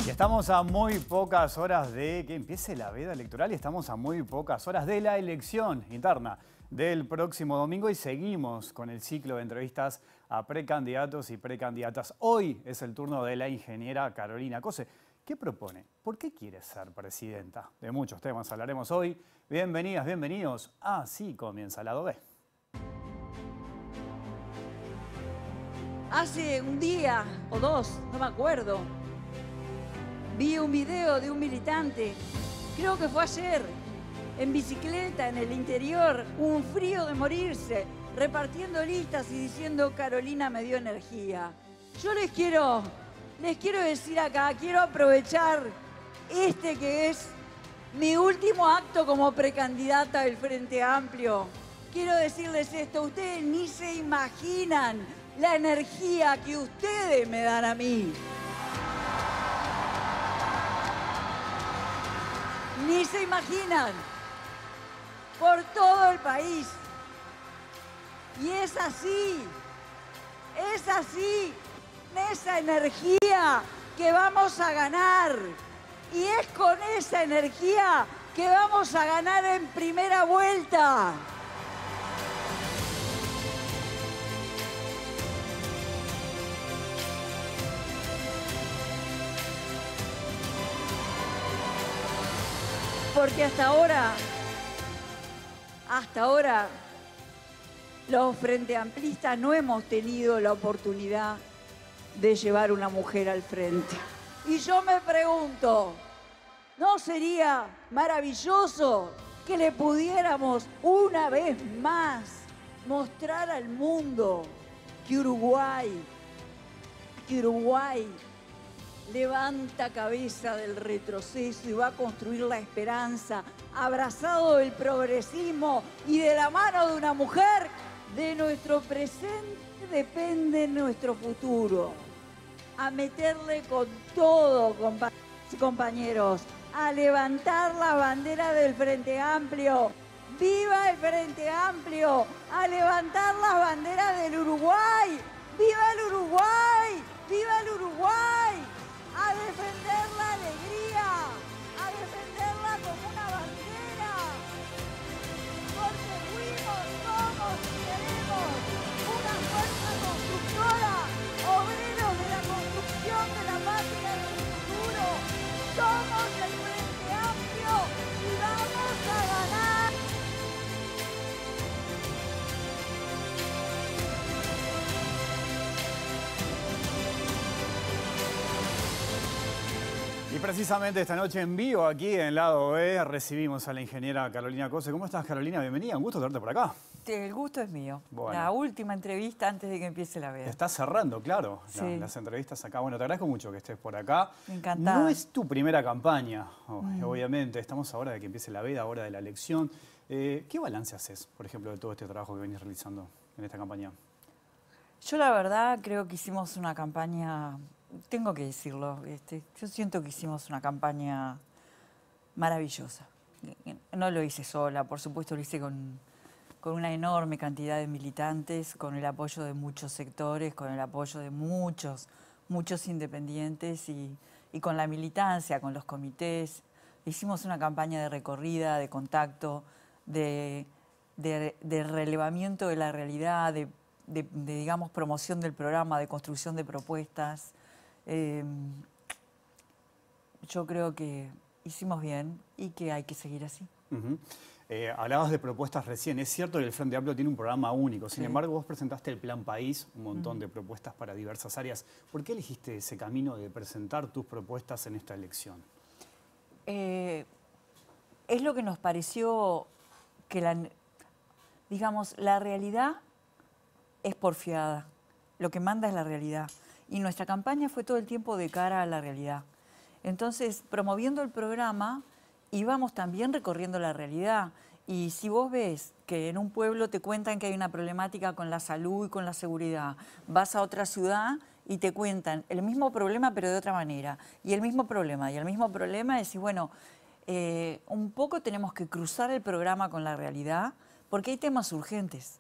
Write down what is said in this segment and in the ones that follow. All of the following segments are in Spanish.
Y estamos a muy pocas horas de que empiece la veda electoral y estamos a muy pocas horas de la elección interna del próximo domingo y seguimos con el ciclo de entrevistas a precandidatos y precandidatas. Hoy es el turno de la ingeniera Carolina Cose. ¿Qué propone? ¿Por qué quiere ser presidenta? De muchos temas hablaremos hoy. Bienvenidas, bienvenidos. Así comienza Lado B. Hace un día o dos, no me acuerdo, vi un video de un militante, creo que fue ayer, en bicicleta en el interior, un frío de morirse, repartiendo listas y diciendo Carolina me dio energía. Yo les quiero decir acá, quiero aprovechar este que es mi último acto como precandidata del Frente Amplio. Quiero decirles esto, ustedes ni se imaginan la energía que ustedes me dan a mí. Ni se imaginan. Por todo el país. Y es así. Es así. Esa energía que vamos a ganar. Y es con esa energía que vamos a ganar en primera vuelta. Porque hasta ahora, los frenteamplistas no hemos tenido la oportunidad de llevar una mujer al frente. Y yo me pregunto, ¿no sería maravilloso que le pudiéramos una vez más mostrar al mundo que Uruguay levanta cabeza del retroceso y va a construir la esperanza, abrazado del progresismo y de la mano de una mujer? De nuestro presente depende nuestro futuro. A meterle con todo, compañeros, a levantar la bandera del Frente Amplio. ¡Viva el Frente Amplio! A levantar las banderas del Uruguay. ¡Viva el Uruguay! ¡Viva el Uruguay! A defender la alegría, a defenderla como una bandera, porque fuimos, somos y seremos una fuerza constructora, obreros de la construcción de la patria del futuro. Somos el Frente Amplio y vamos a ganar. Y precisamente esta noche en vivo aquí en Lado B recibimos a la ingeniera Carolina Cose. ¿Cómo estás, Carolina? Bienvenida, un gusto tenerte por acá. El gusto es mío. Bueno. La última entrevista antes de que empiece la veda. Estás cerrando, claro, sí. las entrevistas acá. Bueno, te agradezco mucho que estés por acá. Encantada. No es tu primera campaña, obviamente. Estamos ahora de que empiece la veda, ahora de la elección. ¿Qué balance haces, por ejemplo, de todo este trabajo que venís realizando en esta campaña? Yo la verdad creo que hicimos una campaña, tengo que decirlo, yo siento que hicimos una campaña maravillosa. No lo hice sola, por supuesto lo hice con una enorme cantidad de militantes, con el apoyo de muchos sectores, con el apoyo de muchos independientes y con la militancia, con los comités. Hicimos una campaña de recorrida, de contacto, de relevamiento de la realidad, de digamos, promoción del programa, de construcción de propuestas. Yo creo que hicimos bien y que hay que seguir así. Hablabas de propuestas recién. Es cierto que el Frente Amplio tiene un programa único. Sin Sí. embargo, vos presentaste el Plan País, un montón de propuestas para diversas áreas. ¿Por qué elegiste ese camino de presentar tus propuestas en esta elección? Es lo que nos pareció que la realidad es porfiada. Lo que manda es la realidad. Y nuestra campaña fue todo el tiempo de cara a la realidad. Entonces, promoviendo el programa, íbamos también recorriendo la realidad. Y si vos ves que en un pueblo te cuentan que hay una problemática con la salud y con la seguridad, vas a otra ciudad y te cuentan el mismo problema pero de otra manera. Y el mismo problema, decís, bueno, un poco tenemos que cruzar el programa con la realidad porque hay temas urgentes.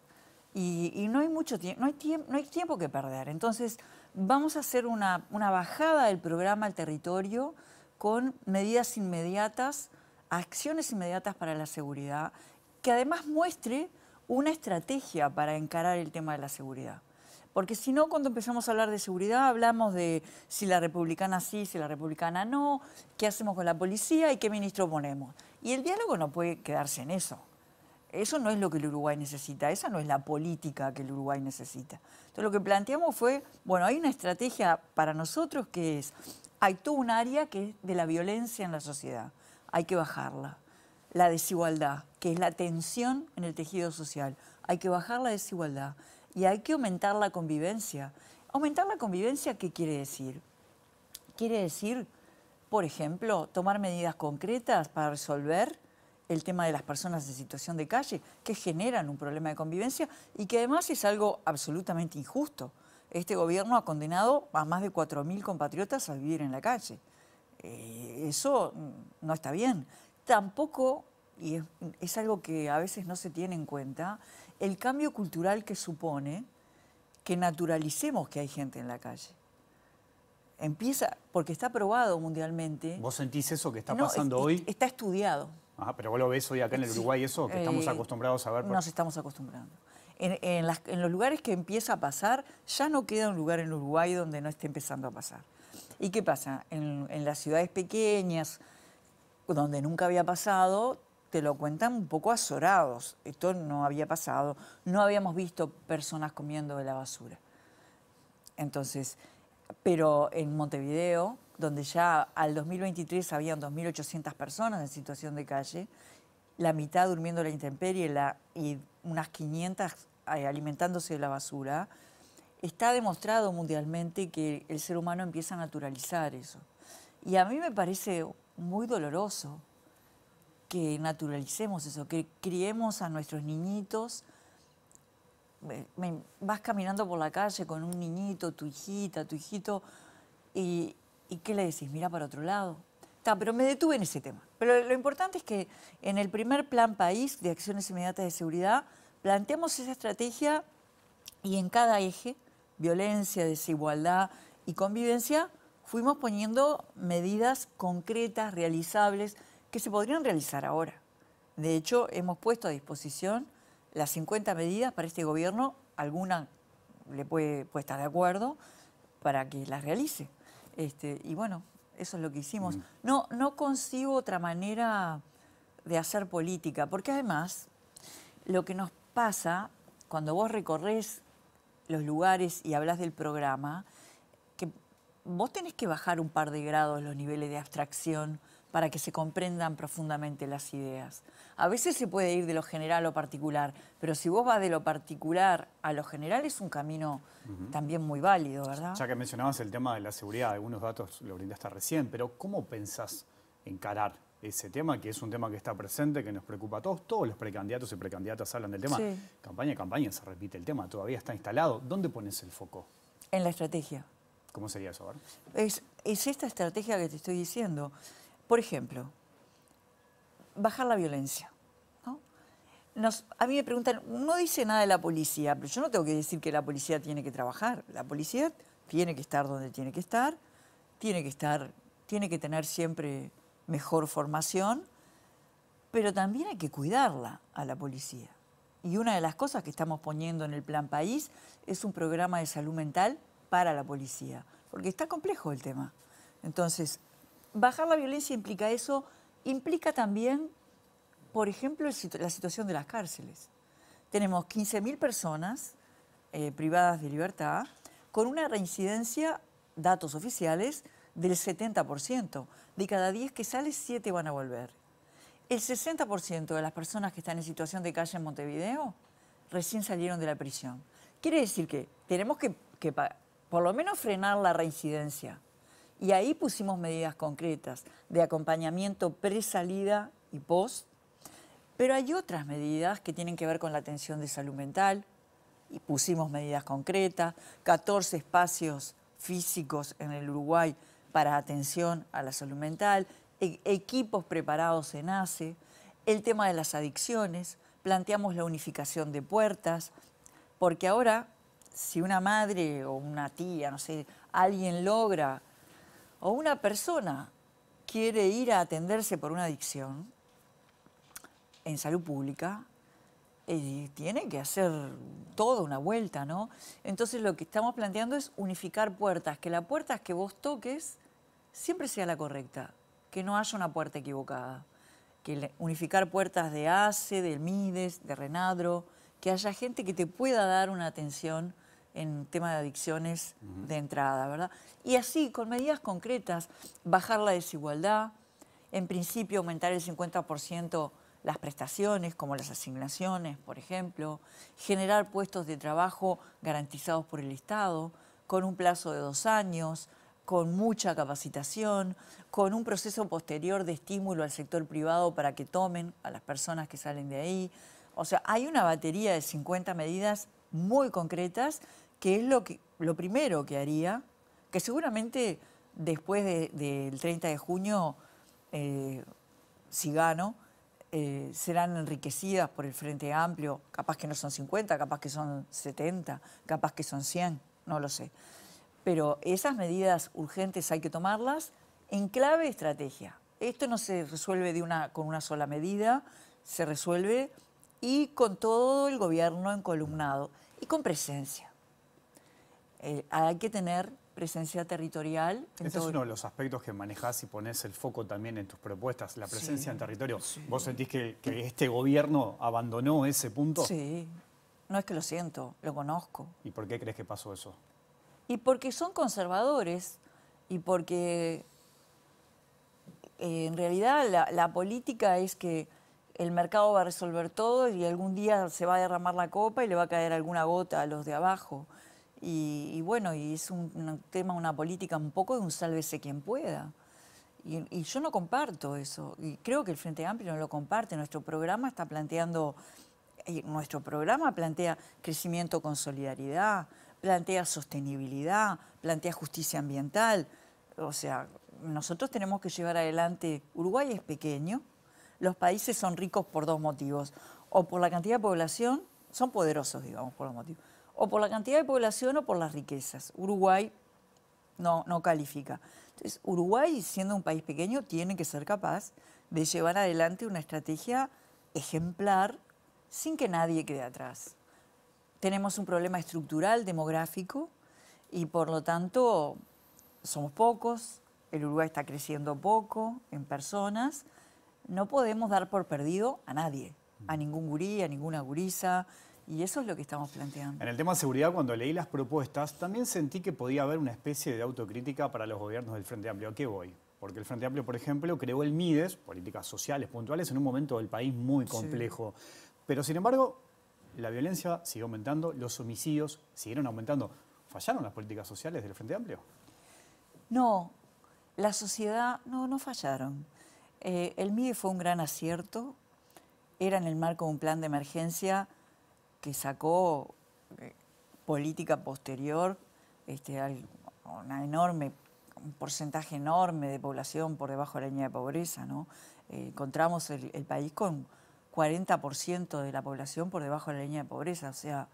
y no hay mucho tiempo, no hay tiempo que perder. Entonces, vamos a hacer una bajada del programa al territorio con medidas inmediatas, acciones inmediatas para la seguridad, que además muestre una estrategia para encarar el tema de la seguridad. Porque si no, cuando empezamos a hablar de seguridad, hablamos de si la republicana sí, si la republicana no, qué hacemos con la policía y qué ministro ponemos. Y el diálogo no puede quedarse en eso. Eso no es lo que el Uruguay necesita, esa no es la política que el Uruguay necesita. Entonces lo que planteamos fue, bueno, hay una estrategia para nosotros que es, hay todo un área que es de la violencia en la sociedad, hay que bajarla. La desigualdad, que es la tensión en el tejido social, hay que bajar la desigualdad y hay que aumentar la convivencia. ¿Aumentar la convivencia qué quiere decir? Quiere decir, por ejemplo, tomar medidas concretas para resolver el tema de las personas en situación de calle, que generan un problema de convivencia y que además es algo absolutamente injusto. Este gobierno ha condenado a más de 4.000 compatriotas a vivir en la calle. Eso no está bien. Tampoco, y es algo que a veces no se tiene en cuenta, el cambio cultural que supone que naturalicemos que hay gente en la calle. Empieza, porque está probado mundialmente. ¿Vos sentís eso que está pasando hoy? Está estudiado. Ajá, pero vos lo ves hoy acá en el Uruguay, eso que estamos acostumbrados a ver. Nos estamos acostumbrando. En los lugares que empieza a pasar, ya no queda un lugar en Uruguay donde no esté empezando a pasar. ¿Y qué pasa? En las ciudades pequeñas, donde nunca había pasado, te lo cuentan un poco azorados. Esto no había pasado, no habíamos visto personas comiendo de la basura. Entonces, pero en Montevideo, donde ya al 2023 habían 2.800 personas en situación de calle, la mitad durmiendo a la intemperie y unas 500 alimentándose de la basura, está demostrado mundialmente que el ser humano empieza a naturalizar eso. Y a mí me parece muy doloroso que naturalicemos eso, que criemos a nuestros niñitos. Vas caminando por la calle con un niñito, tu hijita, tu hijito, y ¿qué le decís? Mira para otro lado. Pero me detuve en ese tema. Pero lo importante es que en el primer plan país de acciones inmediatas de seguridad planteamos esa estrategia y en cada eje, violencia, desigualdad y convivencia, fuimos poniendo medidas concretas, realizables, que se podrían realizar ahora. De hecho, hemos puesto a disposición las 50 medidas para este gobierno, alguna le puede estar de acuerdo, para que las realice. Y bueno, eso es lo que hicimos. No concibo otra manera de hacer política, porque además lo que nos pasa cuando vos recorres los lugares y hablas del programa, que vos tenés que bajar un par de grados los niveles de abstracción para que se comprendan profundamente las ideas. A veces se puede ir de lo general a lo particular, pero si vos vas de lo particular a lo general es un camino también muy válido, ¿verdad? Ya que mencionabas el tema de la seguridad, algunos datos lo brindaste recién, pero ¿cómo pensás encarar ese tema, que es un tema que está presente, que nos preocupa a todos? Todos los precandidatos y precandidatas hablan del tema. Sí. Campaña a campaña se repite el tema, todavía está instalado. ¿Dónde pones el foco? En la estrategia. ¿Cómo sería eso? A ver. Es esta estrategia que te estoy diciendo. Por ejemplo, bajar la violencia, ¿no? A mí me preguntan, no dice nada de la policía, pero yo no tengo que decir que la policía tiene que trabajar. La policía tiene que estar donde tiene que estar, tiene que tener siempre mejor formación, pero también hay que cuidarla a la policía. Y una de las cosas que estamos poniendo en el Plan País es un programa de salud mental para la policía, porque está complejo el tema. Entonces, bajar la violencia implica eso, implica también, por ejemplo, la situación de las cárceles. Tenemos 15.000 personas privadas de libertad con una reincidencia, datos oficiales, del 70%. De cada 10 que sale, 7 van a volver. El 60% de las personas que están en situación de calle en Montevideo recién salieron de la prisión. Quiere decir que tenemos que por lo menos frenar la reincidencia. Y ahí pusimos medidas concretas de acompañamiento pre-salida y post. Pero hay otras medidas que tienen que ver con la atención de salud mental. Y pusimos medidas concretas, 14 espacios físicos en el Uruguay para atención a la salud mental, equipos preparados en ACE, el tema de las adicciones, planteamos la unificación de puertas, Porque ahora, si una madre o una tía, no sé, alguien logra, o una persona quiere ir a atenderse por una adicción en salud pública, tiene que hacer toda una vuelta, ¿no? Entonces lo que estamos planteando es unificar puertas, que la puerta que vos toques siempre sea la correcta, que no haya una puerta equivocada, que unificar puertas de ACE, del MIDES, de RENADRO, que haya gente que te pueda dar una atención en tema de adicciones de entrada, ¿verdad? Y así, con medidas concretas, bajar la desigualdad, en principio aumentar el 50% las prestaciones, como las asignaciones, por ejemplo, generar puestos de trabajo garantizados por el Estado, con un plazo de 2 años, con mucha capacitación, con un proceso posterior de estímulo al sector privado para que tomen a las personas que salen de ahí. O sea, hay una batería de 50 medidas muy concretas que es lo primero que haría, que seguramente después del 30 de junio, si gano, serán enriquecidas por el Frente Amplio, capaz que no son 50, capaz que son 70, capaz que son 100, no lo sé. Pero esas medidas urgentes hay que tomarlas en clave estrategia. Esto no se resuelve con una sola medida, se resuelve y con todo el gobierno encolumnado y con presencia. Hay que tener presencia territorial. Ese es uno de los aspectos que manejás y pones el foco también en tus propuestas, la presencia en territorio. Sí. ¿Vos sentís que este gobierno abandonó ese punto? Sí, no es que lo siento, lo conozco. ¿Y por qué crees que pasó eso? Y porque son conservadores y porque en realidad la política es que el mercado va a resolver todo y algún día se va a derramar la copa y le va a caer alguna gota a los de abajo. Y bueno, y es un tema, una política un poco de un sálvese quien pueda. Y yo no comparto eso. Y creo que el Frente Amplio no lo comparte. Nuestro programa está planteando, nuestro programa plantea crecimiento con solidaridad, plantea sostenibilidad, plantea justicia ambiental. O sea, nosotros tenemos que llevar adelante. Uruguay es pequeño, los países son ricos por 2 motivos. O por la cantidad de población, son poderosos, digamos, por 2 motivos. O por la cantidad de población o por las riquezas. Uruguay no califica. Entonces, Uruguay, siendo un país pequeño, tiene que ser capaz de llevar adelante una estrategia ejemplar sin que nadie quede atrás. Tenemos un problema estructural, demográfico, y por lo tanto somos pocos, el Uruguay está creciendo poco en personas. No podemos dar por perdido a nadie, a ningún gurí, a ninguna gurisa. Y eso es lo que estamos planteando. En el tema de seguridad, cuando leí las propuestas, también sentí que podía haber una especie de autocrítica para los gobiernos del Frente Amplio. ¿A qué voy? Porque el Frente Amplio, por ejemplo, creó el MIDES, políticas sociales puntuales, en un momento del país muy complejo. Sí. Pero, sin embargo, la violencia siguió aumentando, los homicidios siguieron aumentando. ¿Fallaron las políticas sociales del Frente Amplio? No, la sociedad, no fallaron. El MIDES fue un gran acierto. Era en el marco de un plan de emergencia que sacó política posterior, un porcentaje enorme de población por debajo de la línea de pobreza, ¿no? Encontramos el país con 40% de la población por debajo de la línea de pobreza, o sea,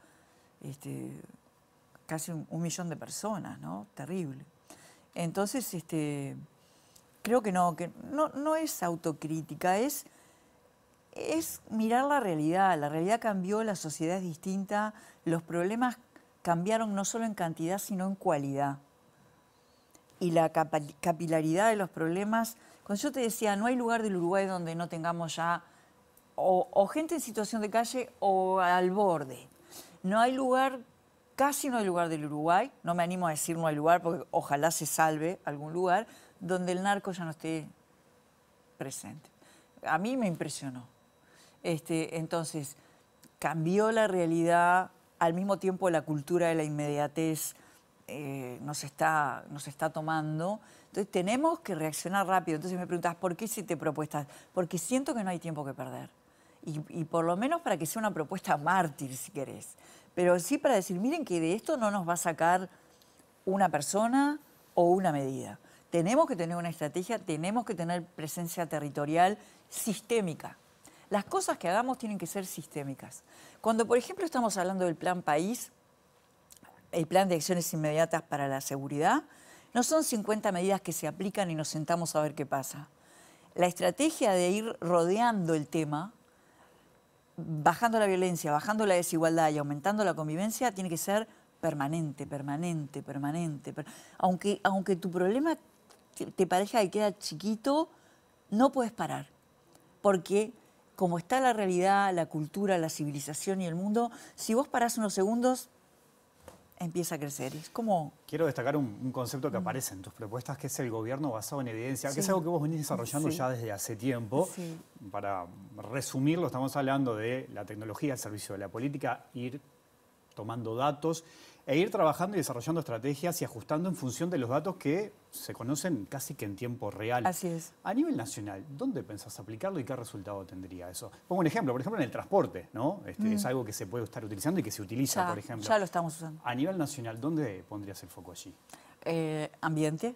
casi 1 millón de personas, ¿no? Terrible. Entonces, creo que no es autocrítica, es mirar la realidad cambió, la sociedad es distinta, los problemas cambiaron no solo en cantidad, sino en cualidad. Y la capilaridad de los problemas, cuando yo te decía, no hay lugar del Uruguay donde no tengamos ya o gente en situación de calle o al borde. No hay lugar, casi no hay lugar del Uruguay, no me animo a decir no hay lugar, porque ojalá se salve algún lugar, donde el narco ya no esté presente. A mí me impresionó. Entonces, cambió la realidad, al mismo tiempo la cultura de la inmediatez nos está tomando. Entonces, tenemos que reaccionar rápido. Entonces me preguntas, ¿por qué hiciste propuestas? Porque siento que no hay tiempo que perder. Y por lo menos para que sea una propuesta mártir, si querés. Pero sí para decir, miren que de esto no nos va a sacar una persona o una medida. Tenemos que tener una estrategia, tenemos que tener presencia territorial sistémica. Las cosas que hagamos tienen que ser sistémicas. Cuando, por ejemplo, estamos hablando del Plan País, el Plan de Acciones Inmediatas para la Seguridad, no son 50 medidas que se aplican y nos sentamos a ver qué pasa. La estrategia de ir rodeando el tema, bajando la violencia, bajando la desigualdad y aumentando la convivencia, tiene que ser permanente, permanente, permanente. Aunque tu problema te parezca que queda chiquito, no puedes parar. Porque como está la realidad, la cultura, la civilización y el mundo, si vos parás unos segundos, empieza a crecer. Es como... Quiero destacar un concepto que aparece en tus propuestas, que es el gobierno basado en evidencia, Sí. que es algo que vos venís desarrollando Sí. ya desde hace tiempo. Sí. Para resumirlo, estamos hablando de la tecnología al servicio de la política, ir tomando datos e ir trabajando y desarrollando estrategias y ajustando en función de los datos que se conocen casi que en tiempo real. Así es. A nivel nacional, ¿dónde pensás aplicarlo y qué resultado tendría eso? Pongo un ejemplo, por ejemplo, en el transporte, ¿no? Es algo que se puede estar utilizando y que se utiliza, por ejemplo. Ya lo estamos usando. A nivel nacional, ¿dónde pondrías el foco allí? Ambiente.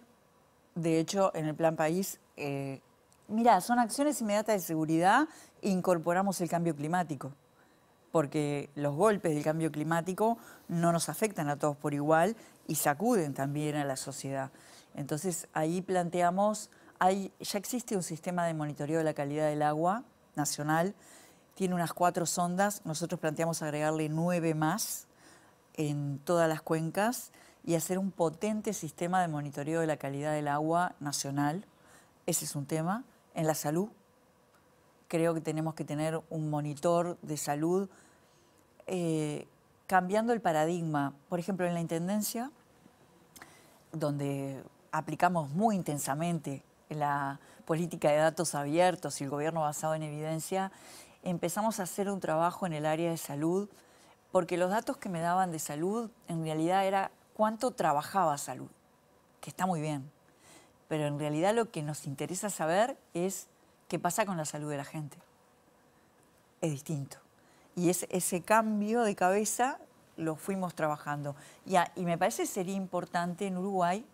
De hecho, en el Plan País, mira, son acciones inmediatas de seguridad e incorporamos el cambio climático. Porque los golpes del cambio climático no nos afectan a todos por igual y sacuden también a la sociedad. Entonces, ahí planteamos, ya existe un sistema de monitoreo de la calidad del agua nacional, tiene unas 4 sondas, nosotros planteamos agregarle 9 más en todas las cuencas y hacer un potente sistema de monitoreo de la calidad del agua nacional. Ese es un tema. En la salud, creo que tenemos que tener un monitor de salud cambiando el paradigma. Por ejemplo, en la Intendencia, donde aplicamos muy intensamente la política de datos abiertos y el gobierno basado en evidencia, empezamos a hacer un trabajo en el área de salud, porque los datos que me daban de salud en realidad era cuánto trabajaba salud, que está muy bien, pero en realidad lo que nos interesa saber es qué pasa con la salud de la gente. Es distinto. Y ese cambio de cabeza lo fuimos trabajando. Y me parece que sería importante en Uruguay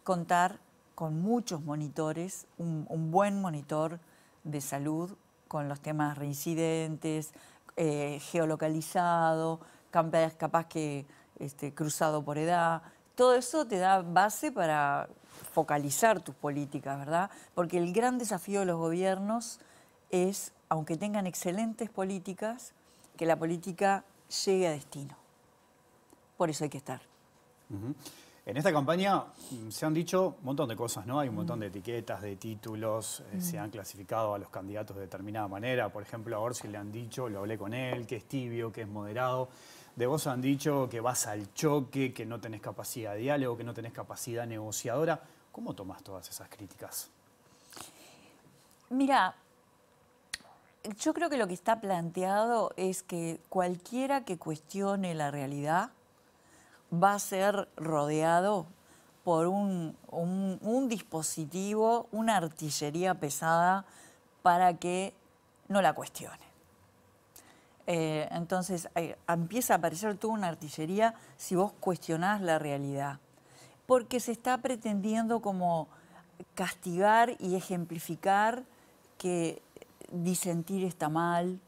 contar con muchos monitores, un buen monitor de salud con los temas reincidentes, geolocalizado, capaz que cruzado por edad. Todo eso te da base para focalizar tus políticas, ¿verdad? Porque el gran desafío de los gobiernos es, aunque tengan excelentes políticas, que la política llegue a destino. Por eso hay que estar. En esta campaña se han dicho un montón de cosas, ¿no? Hay un montón de etiquetas, de títulos, se han clasificado a los candidatos de determinada manera. Por ejemplo, a Orsi le han dicho, lo hablé con él, que es tibio, que es moderado. De vos han dicho que vas al choque, que no tenés capacidad de diálogo, que no tenés capacidad negociadora. ¿Cómo tomás todas esas críticas? Mira, yo creo que lo que está planteado es que cualquiera que cuestione la realidad va a ser rodeado por un dispositivo, una artillería pesada para que no la cuestione. Entonces empieza a aparecer toda una artillería si vos cuestionás la realidad, porque se está pretendiendo como castigar y ejemplificar que disentir está mal,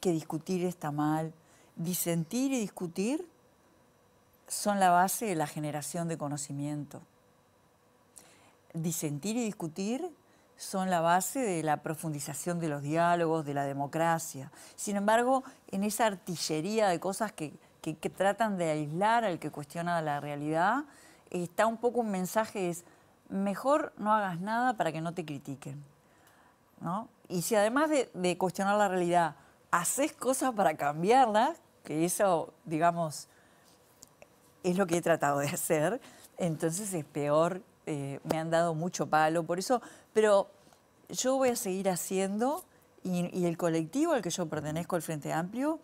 que discutir está mal. Disentir y discutir son la base de la generación de conocimiento. Disentir y discutir son la base de la profundización de los diálogos, de la democracia. Sin embargo, en esa artillería de cosas que tratan de aislar al que cuestiona la realidad, está un poco un mensaje, es mejor no hagas nada para que no te critiquen, ¿no? Y si además de cuestionar la realidad, haces cosas para cambiarla, que eso, digamos, es lo que he tratado de hacer, entonces es peor, me han dado mucho palo por eso, pero yo voy a seguir haciendo y el colectivo al que yo pertenezco, el Frente Amplio,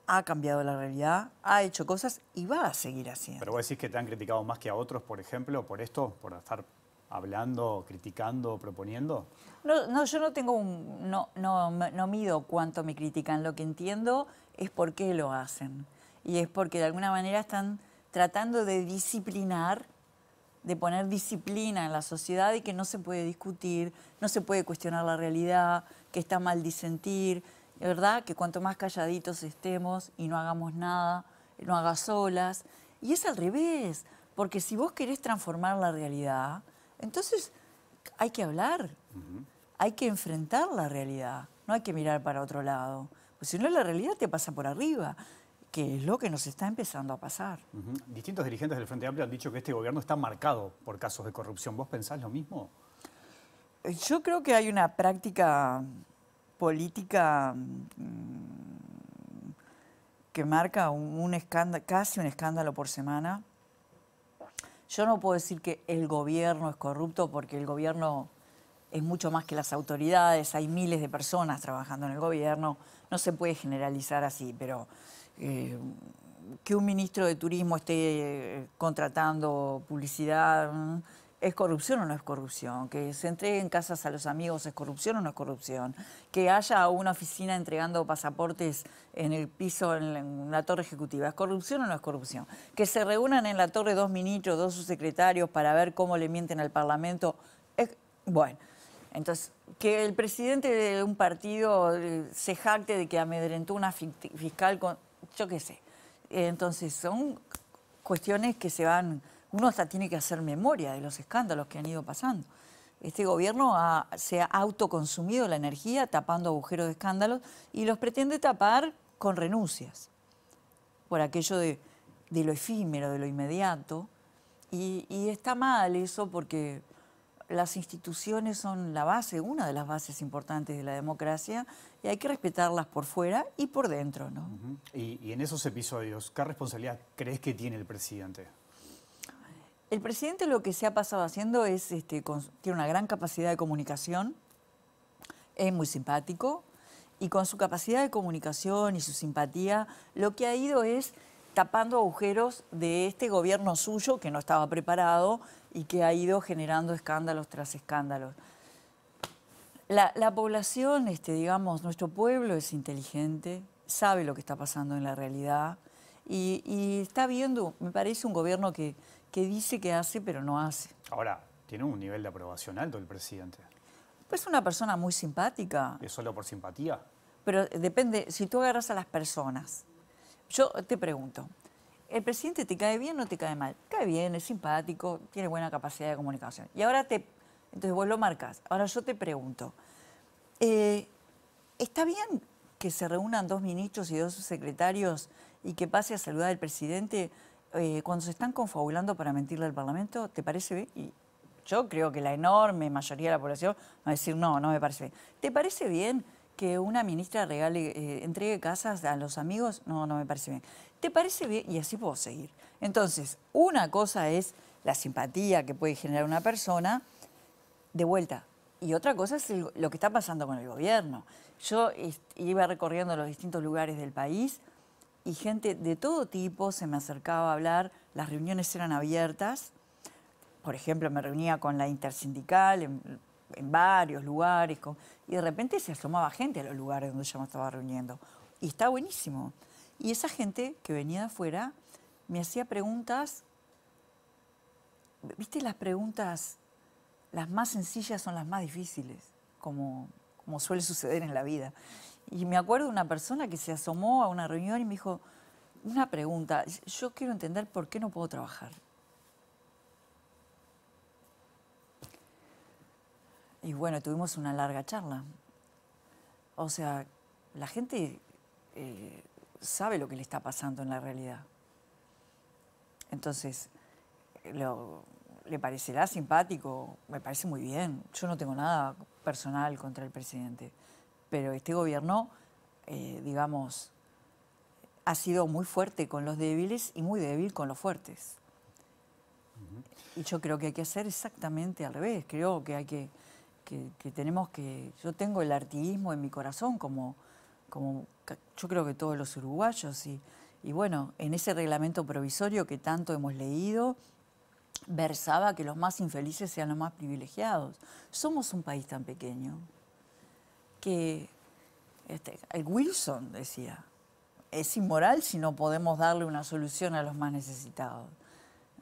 ha cambiado la realidad, ha hecho cosas y va a seguir haciendo. Pero vos decís que te han criticado más que a otros, por ejemplo, por esto, por estar hablando, criticando, proponiendo. No, yo no tengo no mido cuánto me critican. Lo que entiendo es por qué lo hacen. Y es porque de alguna manera están tratando de disciplinar de poner disciplina en la sociedad y que no se puede discutir, no se puede cuestionar la realidad, que está mal disentir, ¿verdad? Que cuanto más calladitos estemos y no hagamos nada, no hagas olas. Y es al revés, porque si vos querés transformar la realidad, entonces hay que hablar, hay que enfrentar la realidad, no hay que mirar para otro lado. Pues si no, la realidad te pasa por arriba, que es lo que nos está empezando a pasar. Distintos dirigentes del Frente Amplio han dicho que este gobierno está marcado por casos de corrupción. ¿Vos pensás lo mismo? Yo creo que hay una práctica política que marca un escándalo, casi un escándalo por semana. Yo no puedo decir que el gobierno es corrupto porque el gobierno es mucho más que las autoridades, hay miles de personas trabajando en el gobierno, no se puede generalizar así, pero que un ministro de turismo esté contratando publicidad, ¿es corrupción o no es corrupción? Que se entreguen casas a los amigos, ¿es corrupción o no es corrupción? Que haya una oficina entregando pasaportes en el piso, en la torre ejecutiva, ¿es corrupción o no es corrupción? Que se reúnan en la torre 2 ministros, 2 subsecretarios para ver cómo le mienten al Parlamento, bueno. Entonces, que el presidente de un partido se jacte de que amedrentó una fiscal con, yo qué sé. Entonces, son cuestiones que se van, uno hasta tiene que hacer memoria de los escándalos que han ido pasando. Este gobierno se ha autoconsumido la energía tapando agujeros de escándalos y los pretende tapar con renuncias, por aquello de lo efímero, de lo inmediato. Y está mal eso porque las instituciones son la base, una de las bases importantes de la democracia, y hay que respetarlas por fuera y por dentro, ¿no? Y en esos episodios, ¿qué responsabilidad crees que tiene el presidente? El presidente lo que se ha pasado haciendo es, tiene una gran capacidad de comunicación, es muy simpático, y con su capacidad de comunicación y su simpatía, lo que ha ido es tapando agujeros de este gobierno suyo que no estaba preparado y que ha ido generando escándalos tras escándalos. La población, digamos, nuestro pueblo es inteligente, sabe lo que está pasando en la realidad y está viendo, me parece, un gobierno que dice que hace, pero no hace. Ahora, tiene un nivel de aprobación alto el presidente. Pues es una persona muy simpática. ¿Es solo por simpatía? Pero depende, si tú agarras a las personas. Yo te pregunto, ¿el presidente te cae bien o te cae mal? Cae bien, es simpático, tiene buena capacidad de comunicación. Y ahora entonces vos lo marcas. Ahora yo te pregunto, ¿está bien que se reúnan 2 ministros y 2 subsecretarios y que pase a saludar al presidente cuando se están confabulando para mentirle al Parlamento? ¿Te parece bien? Y yo creo que la enorme mayoría de la población va a decir no, no me parece bien. ¿Te parece bien que una ministra entregue casas a los amigos? No, no me parece bien. ¿Te parece bien? Y así puedo seguir. Entonces, una cosa es la simpatía que puede generar una persona, de vuelta. Y otra cosa es lo que está pasando con el gobierno. Yo iba recorriendo los distintos lugares del país y gente de todo tipo se me acercaba a hablar. Las reuniones eran abiertas. Por ejemplo, me reunía con la intersindical en varios lugares y de repente se asomaba gente a los lugares donde yo me estaba reuniendo. Y está buenísimo. Y esa gente que venía de afuera me hacía preguntas. ¿Viste? Las preguntas, las más sencillas son las más difíciles, como suele suceder en la vida. Y me acuerdo de una persona que se asomó a una reunión y me dijo, una pregunta, yo quiero entender por qué no puedo trabajar. Y bueno, tuvimos una larga charla. O sea, la gente sabe lo que le está pasando en la realidad. Entonces, ¿le parecerá simpático? Me parece muy bien. Yo no tengo nada personal contra el presidente. Pero este gobierno, digamos, ha sido muy fuerte con los débiles y muy débil con los fuertes. Y yo creo que hay que hacer exactamente al revés. Creo que hay que tenemos que... Yo tengo el artiguismo en mi corazón, como yo creo que todos los uruguayos. Y bueno, en ese reglamento provisorio que tanto hemos leído, versaba que los más infelices sean los más privilegiados. Somos un país tan pequeño que... el Wilson decía, es inmoral si no podemos darle una solución a los más necesitados.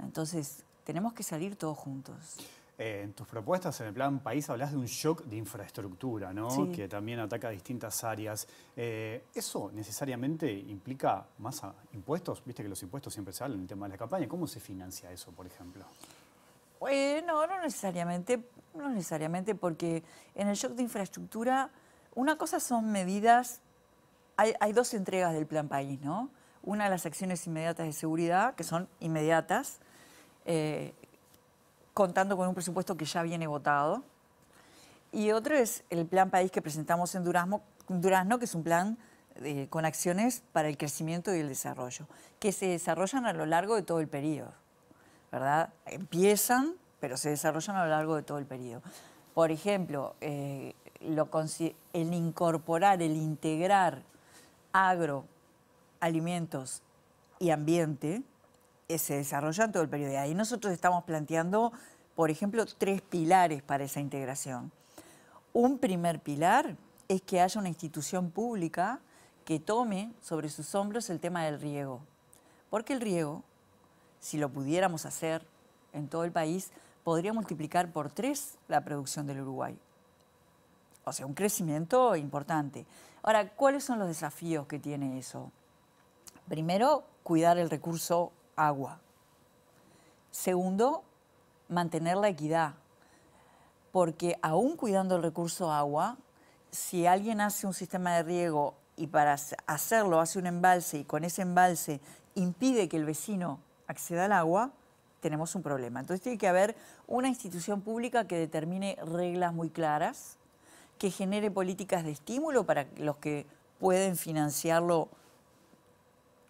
Entonces, tenemos que salir todos juntos. En tus propuestas en el Plan País hablas de un shock de infraestructura, ¿no? Sí. Que también ataca distintas áreas. ¿Eso necesariamente implica más impuestos? Viste que los impuestos siempre salen en el tema de la campaña. ¿Cómo se financia eso, por ejemplo? No necesariamente, porque en el shock de infraestructura, una cosa son medidas, hay dos entregas del Plan País, ¿no? Una, las acciones inmediatas de seguridad, que son inmediatas, contando con un presupuesto que ya viene votado. Y otro es el Plan País que presentamos en Durazno, que es un plan con acciones para el crecimiento y el desarrollo, que se desarrollan a lo largo de todo el periodo, ¿verdad? Empiezan, pero se desarrollan a lo largo de todo el periodo. Por ejemplo, el incorporar, el integrar agro, alimentos y ambiente, se desarrolla en todo el periodo. Y ahí nosotros estamos planteando, por ejemplo, 3 pilares para esa integración. Un primer pilar es que haya una institución pública que tome sobre sus hombros el tema del riego. Porque el riego, si lo pudiéramos hacer en todo el país, podría multiplicar por 3 la producción del Uruguay. O sea, un crecimiento importante. Ahora, ¿cuáles son los desafíos que tiene eso? Primero, cuidar el recurso agua. Segundo, mantener la equidad. Porque aún cuidando el recurso agua, si alguien hace un sistema de riego y para hacerlo hace un embalse y con ese embalse impide que el vecino acceda al agua, tenemos un problema. Entonces tiene que haber una institución pública que determine reglas muy claras, que genere políticas de estímulo para que los que pueden financiarlo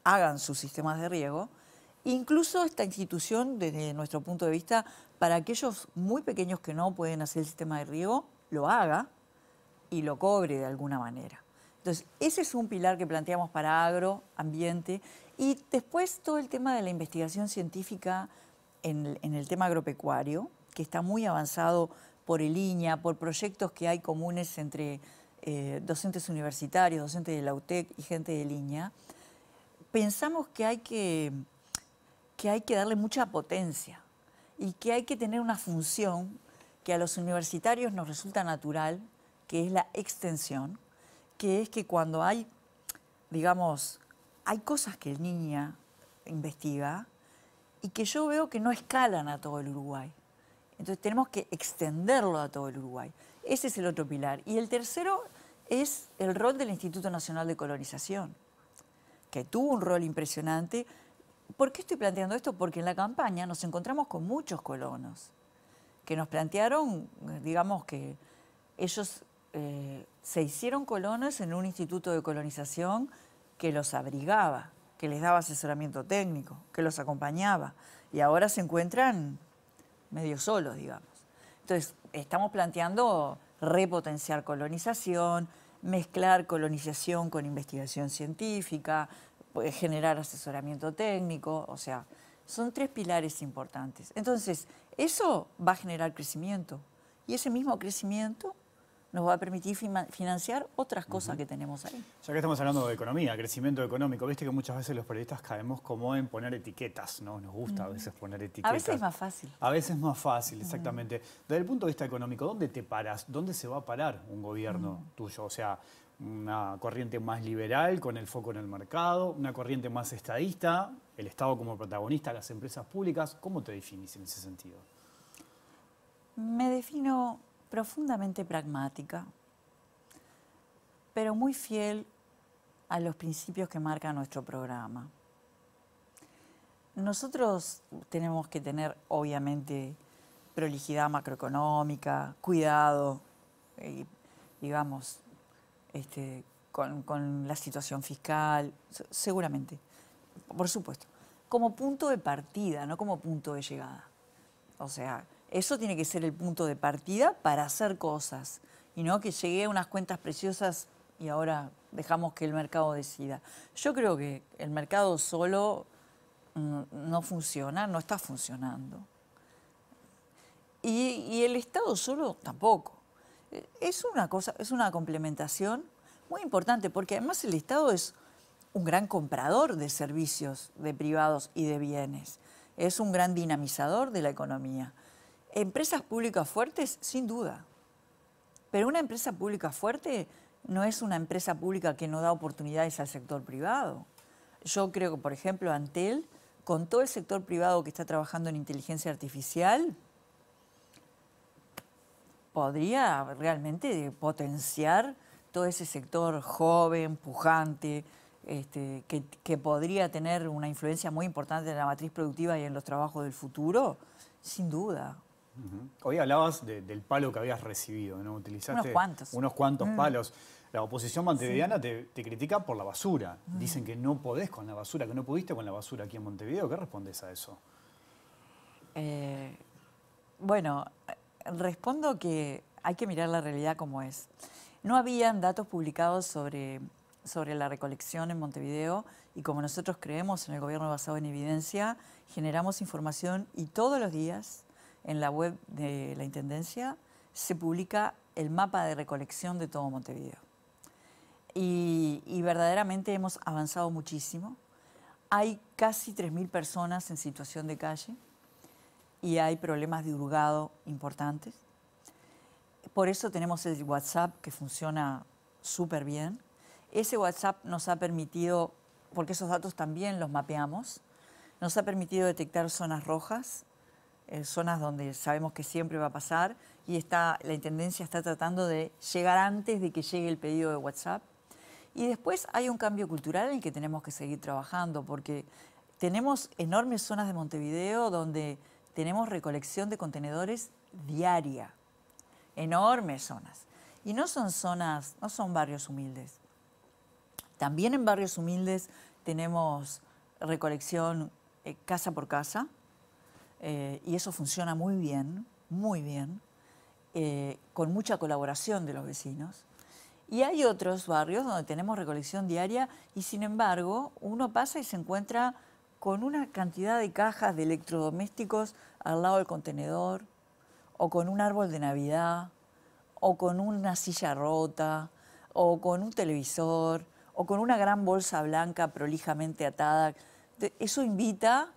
hagan sus sistemas de riego. Incluso esta institución, desde nuestro punto de vista, para aquellos muy pequeños que no pueden hacer el sistema de riego, lo haga y lo cobre de alguna manera. Entonces, ese es un pilar que planteamos para agro, ambiente, y después todo el tema de la investigación científica en el tema agropecuario, que está muy avanzado por el INEA, por proyectos que hay comunes entre docentes universitarios, docentes de la UTEC y gente del INEA. Pensamos que hay que darle mucha potencia y que hay que tener una función que a los universitarios nos resulta natural, que es la extensión, que es que cuando hay, digamos, hay cosas que el NINEA investiga y que yo veo que no escalan a todo el Uruguay. Entonces tenemos que extenderlo a todo el Uruguay. Ese es el otro pilar. Y el tercero es el rol del Instituto Nacional de Colonización, que tuvo un rol impresionante. ¿Por qué estoy planteando esto? Porque en la campaña nos encontramos con muchos colonos que nos plantearon, digamos, que ellos se hicieron colonos en un instituto de colonización que los abrigaba, que les daba asesoramiento técnico, que los acompañaba. Y ahora se encuentran medio solos, digamos. Entonces, estamos planteando repotenciar colonización, mezclar colonización con investigación científica, generar asesoramiento técnico, o sea, son 3 pilares importantes. Entonces, eso va a generar crecimiento y ese mismo crecimiento nos va a permitir financiar otras cosas que tenemos ahí. Ya que estamos hablando de economía, crecimiento económico, viste que muchas veces los periodistas caemos como en poner etiquetas, ¿no? Nos gusta a veces poner etiquetas. A veces es más fácil. A veces es más fácil, exactamente. Desde el punto de vista económico, ¿dónde te paras? ¿Dónde se va a parar un gobierno tuyo? O sea, una corriente más liberal con el foco en el mercado, una corriente más estadista, el Estado como protagonista, las empresas públicas. ¿Cómo te definís en ese sentido? Me defino profundamente pragmática, pero muy fiel a los principios que marca nuestro programa. Nosotros tenemos que tener, obviamente, prolijidad macroeconómica, cuidado, digamos, con la situación fiscal, seguramente, por supuesto, como punto de partida, no como punto de llegada. O sea, eso tiene que ser el punto de partida para hacer cosas y no que llegue a unas cuentas preciosas y ahora dejamos que el mercado decida. Yo creo que el mercado solo no funciona, no está funcionando. Y el Estado solo tampoco. Es una cosa, es una complementación muy importante porque además el Estado es un gran comprador de servicios de privados y de bienes. es un gran dinamizador de la economía. Empresas públicas fuertes, sin duda. Pero una empresa pública fuerte no es una empresa pública que no da oportunidades al sector privado. Yo creo que, por ejemplo, Antel, con todo el sector privado que está trabajando en inteligencia artificial, podría realmente potenciar todo ese sector joven, pujante, que podría tener una influencia muy importante en la matriz productiva y en los trabajos del futuro, sin duda. Hoy hablabas del palo que habías recibido, ¿no? Utilizaste unos cuantos palos. La oposición montevideana te critica por la basura. Dicen que no podés con la basura, que no pudiste con la basura aquí en Montevideo. ¿Qué respondes a eso? Bueno, respondo que hay que mirar la realidad como es. No habían datos publicados sobre la recolección en Montevideo y como nosotros creemos en el gobierno basado en evidencia, generamos información y todos los días en la web de la Intendencia se publica el mapa de recolección de todo Montevideo. Y verdaderamente hemos avanzado muchísimo. Hay casi 3.000 personas en situación de calle y hay problemas de hurgado importantes. Por eso tenemos el WhatsApp que funciona súper bien. Ese WhatsApp nos ha permitido, porque esos datos también los mapeamos, nos ha permitido detectar zonas rojas, zonas donde sabemos que siempre va a pasar y la Intendencia está tratando de llegar antes de que llegue el pedido de WhatsApp. Y después hay un cambio cultural en el que tenemos que seguir trabajando porque tenemos enormes zonas de Montevideo donde tenemos recolección de contenedores diaria, enormes zonas. Y no son barrios humildes. También en barrios humildes tenemos recolección casa por casa y eso funciona muy bien, con mucha colaboración de los vecinos. Y hay otros barrios donde tenemos recolección diaria y sin embargo uno pasa y se encuentra con una cantidad de cajas de electrodomésticos al lado del contenedor, o con un árbol de Navidad, o con una silla rota, o con un televisor, o con una gran bolsa blanca prolijamente atada. Eso invita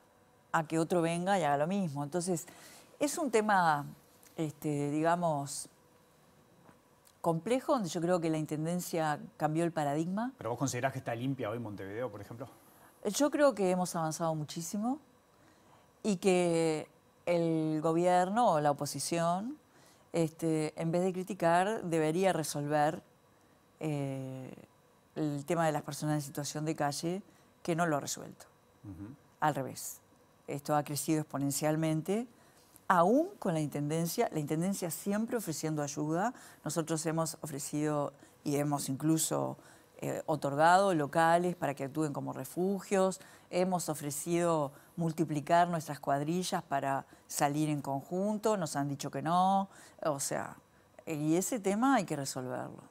a que otro venga y haga lo mismo. Entonces, es un tema, digamos, complejo, donde yo creo que la Intendencia cambió el paradigma. ¿Pero vos considerás que está limpia hoy Montevideo, por ejemplo? Yo creo que hemos avanzado muchísimo y que el gobierno o la oposición, en vez de criticar, debería resolver el tema de las personas en situación de calle, que no lo ha resuelto. Al revés. Esto ha crecido exponencialmente, aún con la Intendencia siempre ofreciendo ayuda. Nosotros hemos ofrecido y hemos incluso otorgado locales para que actúen como refugios, hemos ofrecido multiplicar nuestras cuadrillas para salir en conjunto, nos han dicho que no, o sea, y ese tema hay que resolverlo.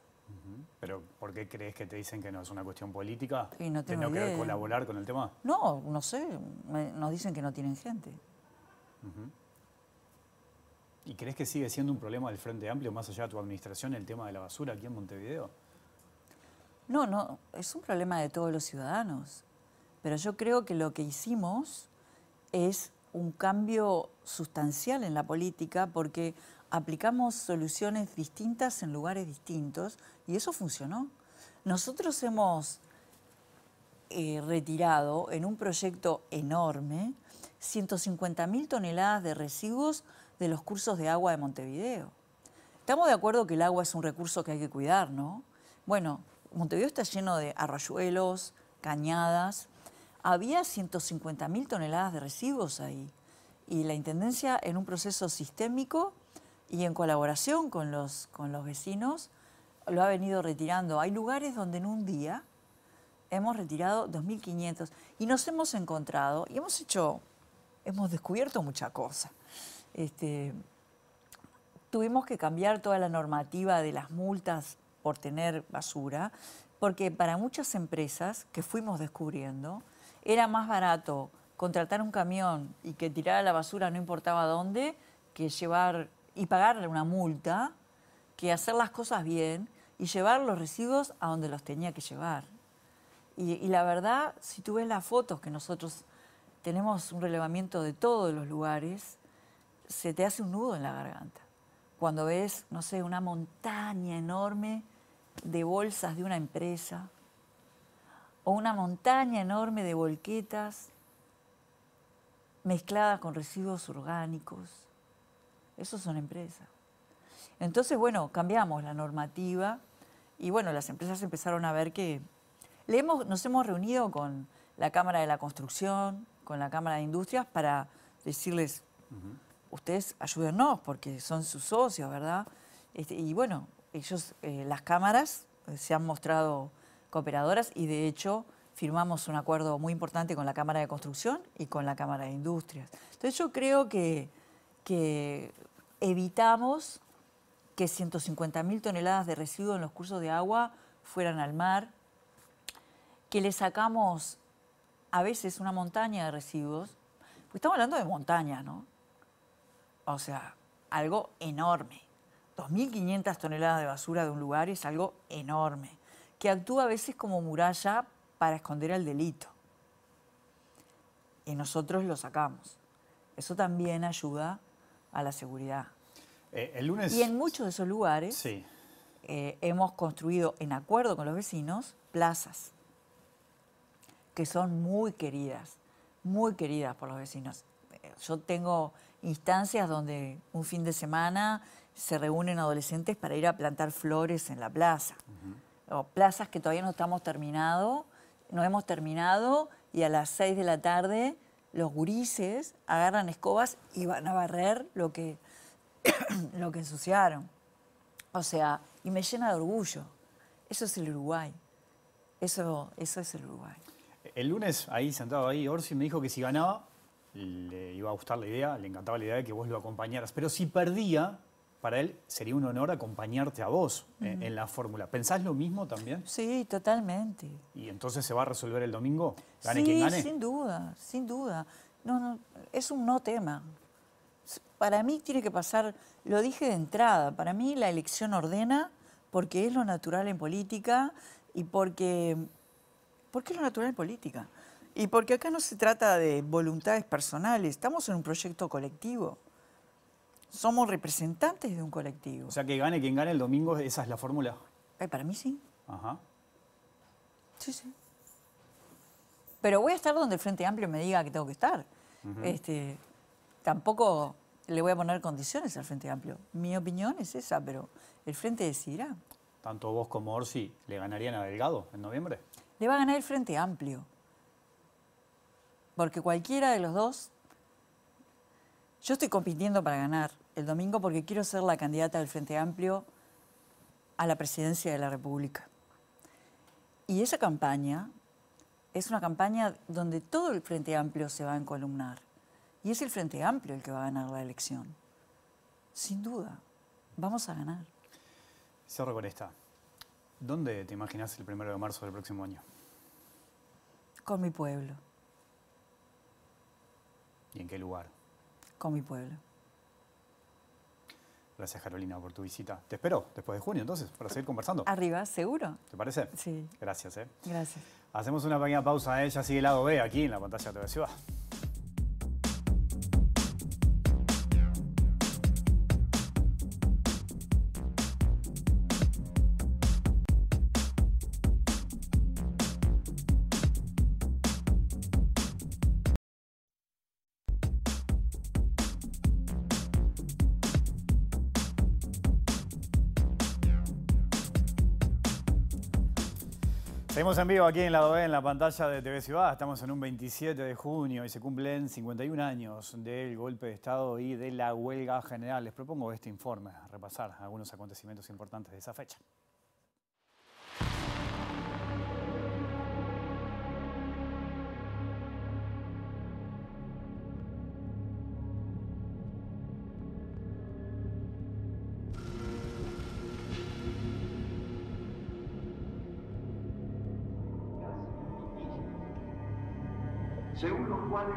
¿Pero por qué crees que te dicen que no? ¿Es una cuestión política? Y no tengo ¿De no querer idea. colaborar con el tema? No, no sé, nos dicen que no tienen gente. ¿Y crees que sigue siendo un problema del Frente Amplio, más allá de tu administración, el tema de la basura aquí en Montevideo? No, es un problema de todos los ciudadanos. Pero yo creo que lo que hicimos es un cambio sustancial en la política porque aplicamos soluciones distintas en lugares distintos y eso funcionó. Nosotros hemos retirado en un proyecto enorme 150.000 toneladas de residuos de los cursos de agua de Montevideo. Estamos de acuerdo que el agua es un recurso que hay que cuidar, ¿no? Bueno, Montevideo está lleno de arroyuelos, cañadas. Había 150.000 toneladas de residuos ahí. Y la Intendencia, en un proceso sistémico y en colaboración con los vecinos, lo ha venido retirando. Hay lugares donde en un día hemos retirado 2.500 y nos hemos encontrado y hemos descubierto mucha cosa. Tuvimos que cambiar toda la normativa de las multas por tener basura, porque para muchas empresas que fuimos descubriendo, era más barato contratar un camión y que tirara la basura no importaba dónde, que llevar y pagarle una multa, que hacer las cosas bien y llevar los residuos a donde los tenía que llevar. Y la verdad, si tú ves las fotos que nosotros tenemos un relevamiento de todos los lugares, se te hace un nudo en la garganta. Cuando ves, no sé, una montaña enorme de bolsas de una empresa o una montaña enorme de volquetas mezcladas con residuos orgánicos. Esos son empresas. Entonces, bueno, cambiamos la normativa y, bueno, las empresas empezaron a ver que nos hemos reunido con la Cámara de la Construcción, con la Cámara de Industrias, para decirles, ustedes ayúdennos porque son sus socios, ¿verdad? Y bueno, ellos, las cámaras se han mostrado cooperadoras y de hecho firmamos un acuerdo muy importante con la Cámara de Construcción y con la Cámara de Industrias. Entonces yo creo que evitamos que 150.000 toneladas de residuos en los cursos de agua fueran al mar, que le sacamos a veces una montaña de residuos, porque estamos hablando de montaña, ¿no? O sea, algo enorme. 2.500 toneladas de basura de un lugar es algo enorme, que actúa a veces como muralla para esconder el delito. Y nosotros lo sacamos. Eso también ayuda a la seguridad. El lunes... Y en muchos de esos lugares sí. Hemos construido, en acuerdo con los vecinos, plazas que son muy queridas por los vecinos. Yo tengo instancias donde un fin de semana se reúnen adolescentes para ir a plantar flores en la plaza. O plazas que todavía no hemos terminado y a las 6 de la tarde los gurises agarran escobas y van a barrer lo que ensuciaron. O sea, y me llena de orgullo. Eso es el Uruguay. Eso es el Uruguay. El lunes, ahí sentado ahí, Orsi me dijo que si ganaba, le iba a gustar la idea, le encantaba la idea de que vos lo acompañaras. Pero si perdía, para él sería un honor acompañarte a vos en la fórmula. ¿Pensás lo mismo también? Sí, totalmente. ¿Y entonces se va a resolver el domingo? ¿Gane sí, quien gane? Sin duda, sin duda. No, es un no tema. Para mí tiene que pasar, lo dije de entrada, para mí la elección ordena porque es lo natural en política y porque es lo natural en política. Y porque acá no se trata de voluntades personales, estamos en un proyecto colectivo. Somos representantes de un colectivo. O sea, que gane quien gane el domingo, ¿esa es la fórmula? Para mí sí. Ajá. Sí. Pero voy a estar donde el Frente Amplio me diga que tengo que estar. Tampoco le voy a poner condiciones al Frente Amplio. Mi opinión es esa, pero el Frente decidirá. ¿Tanto vos como Orsi le ganarían a Delgado en noviembre? Le va a ganar el Frente Amplio. Porque cualquiera de los dos... Yo estoy compitiendo para ganar el domingo porque quiero ser la candidata del Frente Amplio a la presidencia de la República. Y esa campaña es una campaña donde todo el Frente Amplio se va a encolumnar. Y es el Frente Amplio el que va a ganar la elección. Sin duda. Vamos a ganar. Cierro con esta. ¿Dónde te imaginas el 1 de marzo del próximo año? Con mi pueblo. ¿Y en qué lugar? Con mi pueblo. Gracias, Carolina, por tu visita. Te espero después de junio, entonces, para seguir conversando. Arriba, ¿seguro? ¿Te parece? Sí. Gracias, Gracias. Hacemos una pequeña pausa. Ella sigue el lado B aquí en la pantalla de TV Ciudad. Seguimos en vivo aquí en Lado B, en la pantalla de TV Ciudad. Estamos en un 27 de junio y se cumplen 51 años del golpe de Estado y de la huelga general. Les propongo este informe, repasar algunos acontecimientos importantes de esa fecha. Según los cuales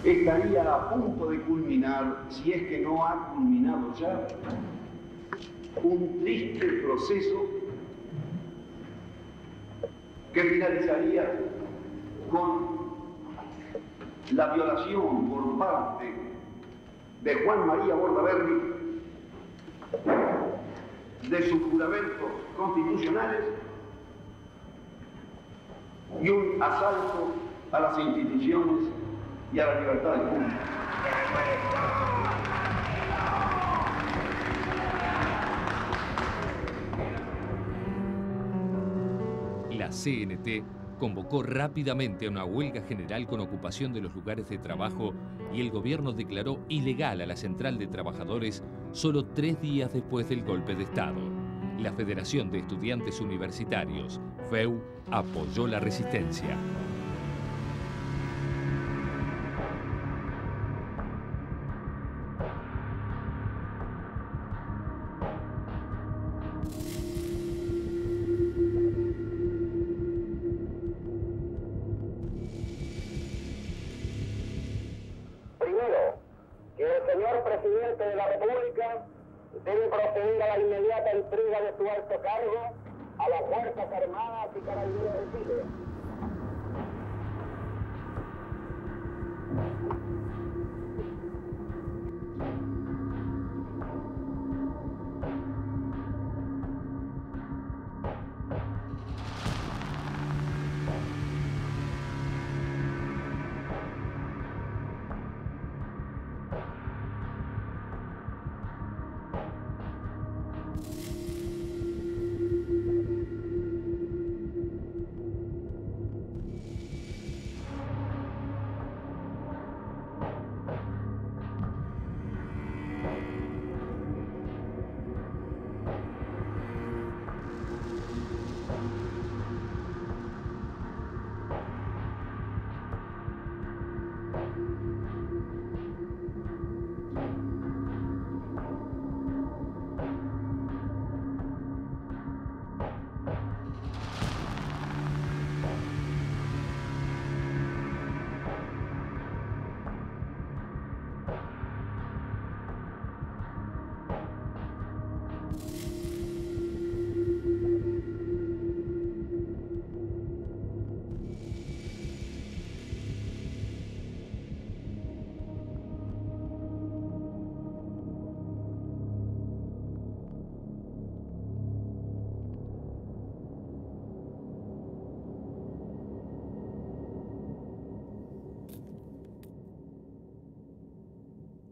estaría a punto de culminar, si es que no ha culminado ya, un triste proceso que finalizaría con la violación por parte de Juan María Bordaberry de sus juramentos constitucionales y un asalto a las instituciones y a la libertad pública. La CNT convocó rápidamente a una huelga general con ocupación de los lugares de trabajo y el gobierno declaró ilegal a la Central de Trabajadores solo 3 días después del golpe de Estado. La Federación de Estudiantes Universitarios, FEU, apoyó la resistencia. Primero, que el señor presidente de la República debe proceder a la inmediata entrega de su alto cargo a las Fuerzas Armadas y Carabineros de Chile.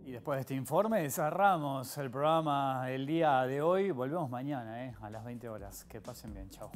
Y después de este informe cerramos el programa el día de hoy. Volvemos mañana a las 20 horas. Que pasen bien. Chao.